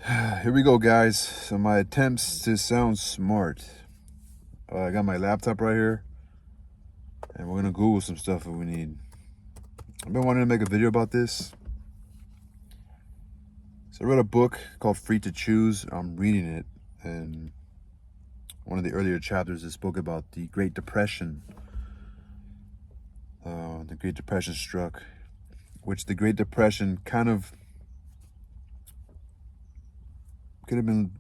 Here we go, guys. So my attempts to sound smart. I got my laptop right here, and we're gonna Google some stuff if we need. I've been wanting to make a video about this. So I read a book called Free to Choose. I'm reading it, and one of the earlier chapters is spoke about the Great Depression. The Great Depression struck, which the Great Depression kind of could have been.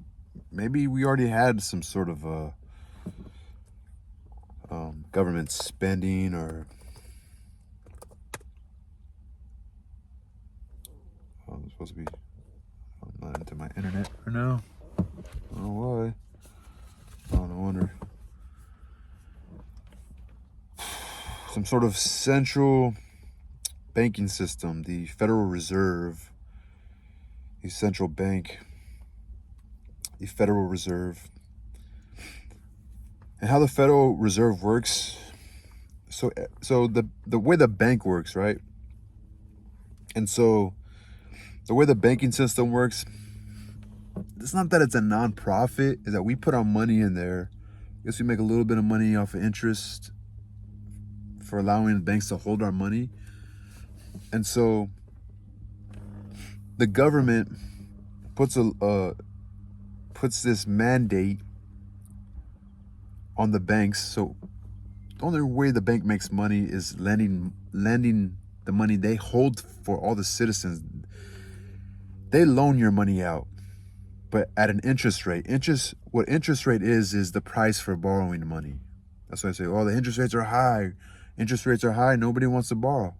Maybe we already had some sort of government spending, or I'm supposed to be. I'm not into my internet right now. I don't know why. Oh, no wonder. Some sort of central banking system, the Federal Reserve, the central bank, the Federal Reserve. And how the Federal Reserve works. So the way the bank works, right? And so the way the banking system works, it's not that it's a non-profit, is that we put our money in there. I guess we make a little bit of money off of interest for allowing banks to hold our money. And so the government puts this mandate on the banks. So the only way the bank makes money is lending the money they hold for all the citizens. They loan your money out, but at an interest rate. What interest rate is the price for borrowing money. That's why I say, oh, the interest rates are high. Interest rates are high. Nobody wants to borrow.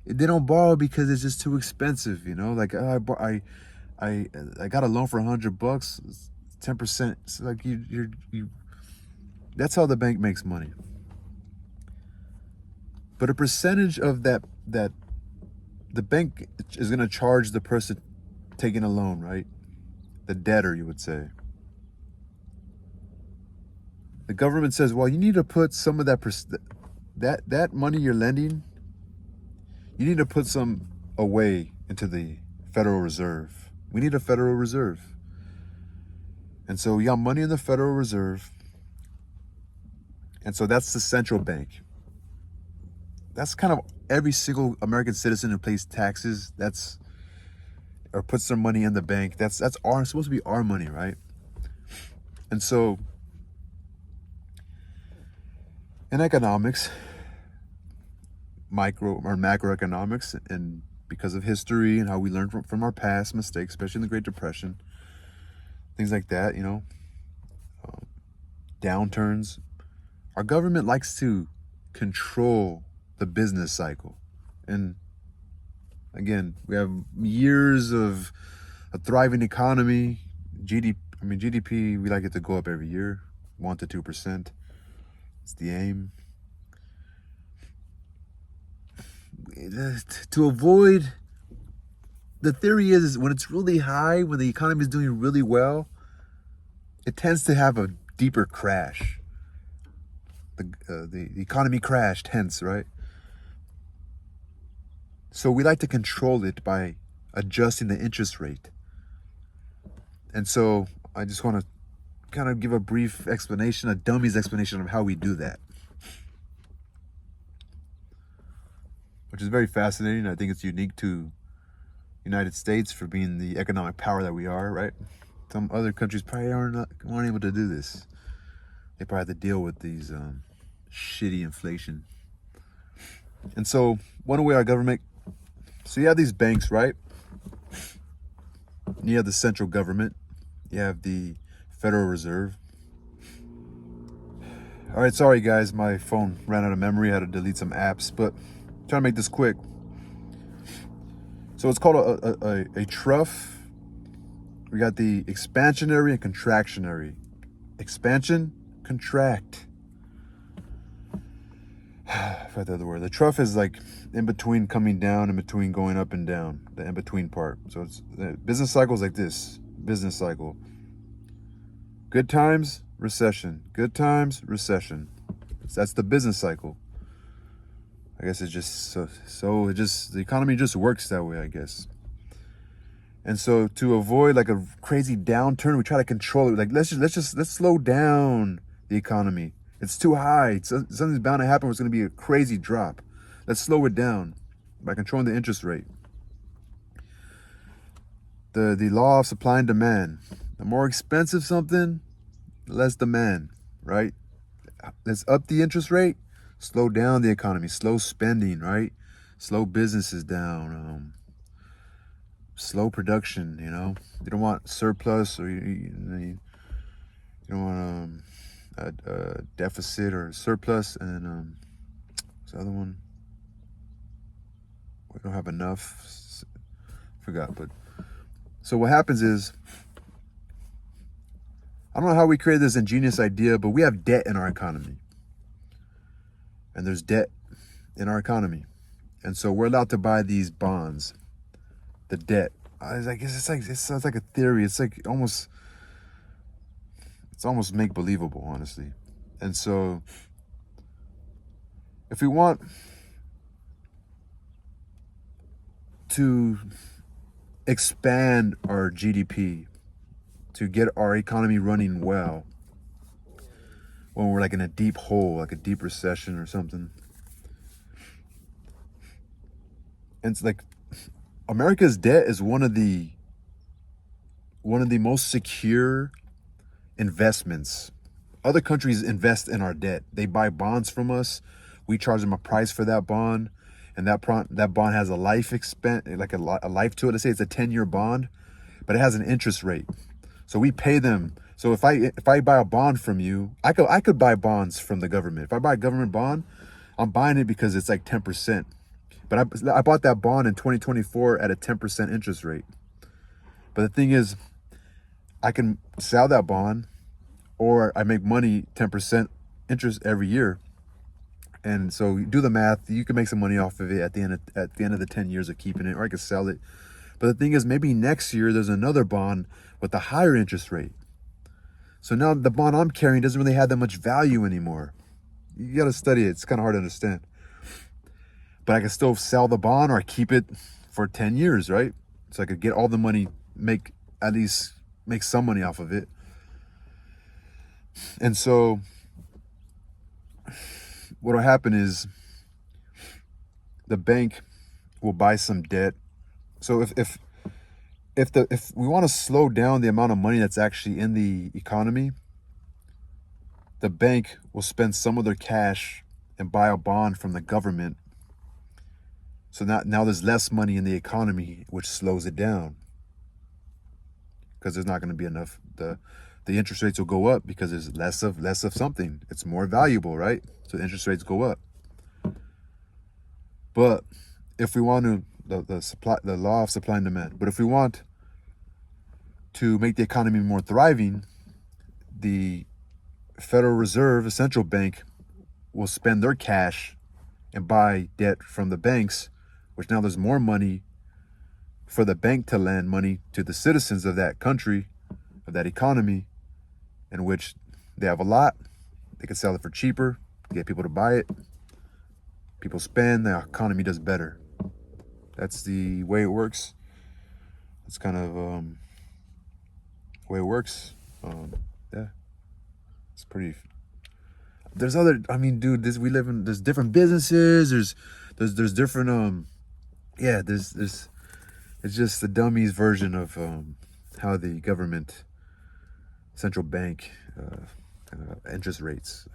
They don't borrow because it's just too expensive, you know. Like I got a loan for $100, 10%. It's like you. That's how the bank makes money. But a percentage of that the bank is going to charge the person taking a loan, right? The debtor, you would say. The government says, well, you need to put some of that money you're lending, you need to put some away into the Federal Reserve. We need a Federal Reserve. And so we got money in the Federal Reserve. And so that's the central bank. That's kind of every single American citizen who pays taxes, or puts their money in the bank. That's supposed to be our money, right? And so in economics, micro or macroeconomics, and because of history and how we learn from our past mistakes, especially in the Great Depression, things like that, downturns, our government likes to control the business cycle. And again, we have years of a thriving economy. GDP, we like it to go up every year, 1 to 2%. It's the aim. To avoid, the theory is when it's really high, when the economy is doing really well, it tends to have a deeper crash. The economy crashed, hence, right? So we like to control it by adjusting the interest rate. And so I just want to kind of give a brief explanation, a Dummies explanation of how we do that, which is very fascinating. I think it's unique to United States for being the economic power that we are, right? Some other countries probably aren't able to do this. They probably have to deal with these shitty inflation. And so one way our government, so you have these banks, right? You have the central government. You have the Federal Reserve. All right, sorry guys, my phone ran out of memory. I had to delete some apps, but I'm trying to make this quick. So it's called a trough. We got the expansionary and contractionary. Expansion, contract. I forgot the other word. The trough is like in between coming down, in between going up and down, the in between part. So it's the business cycle is like this. Business cycle. Good times, recession. Good times, recession. So that's the business cycle. I guess it's just so the economy just works that way, I guess. And so to avoid like a crazy downturn, we try to control it. Like let's slow down the economy. It's too high. Something's bound to happen. It's going to be a crazy drop. Let's slow it down by controlling the interest rate. The law of supply and demand. The more expensive something, the less demand, right? Let's up the interest rate, slow down the economy, slow spending, right? Slow businesses down, slow production, you know? You don't want surplus, or you don't want a deficit or surplus. And what's the other one? We don't have enough. Forgot, but so what happens is, I don't know how we created this ingenious idea, but we have debt in our economy. And there's debt in our economy. And so we're allowed to buy these bonds, the debt. It sounds like a theory. It's almost make-believable, honestly. And so if we want to expand our GDP, to get our economy running well, when we're like in a deep hole, like a deep recession or something. And it's like America's debt is one of the most secure investments. Other countries invest in our debt. They buy bonds from us. We charge them a price for that bond, and that bond has a life like a life to it. Let's say it's a 10-year bond, but it has an interest rate. So we pay them. So if I buy a bond from you, I could buy bonds from the government. If I buy a government bond, I'm buying it because it's like 10%. But I bought that bond in 2024 at a 10% interest rate. But the thing is, I can sell that bond, or I make money 10% interest every year. And so you do the math, you can make some money off of it at the end of the 10 years of keeping it, or I could sell it. But the thing is, maybe next year there's another bond with a higher interest rate. So now the bond I'm carrying doesn't really have that much value anymore. You got to study it. It's kind of hard to understand. But I can still sell the bond, or keep it for 10 years, right? So I could get all the money, at least make some money off of it. And so what will happen is the bank will buy some debt. So if we want to slow down the amount of money that's actually in the economy, the bank will spend some of their cash and buy a bond from the government. So now there's less money in the economy, which slows it down, because there's not going to be enough. The interest rates will go up because there's less of something. It's more valuable, right? So the interest rates go up. But if we want to, the law of supply and demand. But if we want to make the economy more thriving, the Federal Reserve, a central bank, will spend their cash and buy debt from the banks, which now there's more money for the bank to lend money to the citizens of that country, of that economy, in which they have a lot. They can sell it for cheaper, get people to buy it. People spend, the economy does better. That's the way it works. It's kind of the way it works. Yeah, it's pretty. There's other. I mean, dude, there's different businesses. There's different. Yeah, there's. It's just the dummies version of how the government, central bank, kind of interest rates.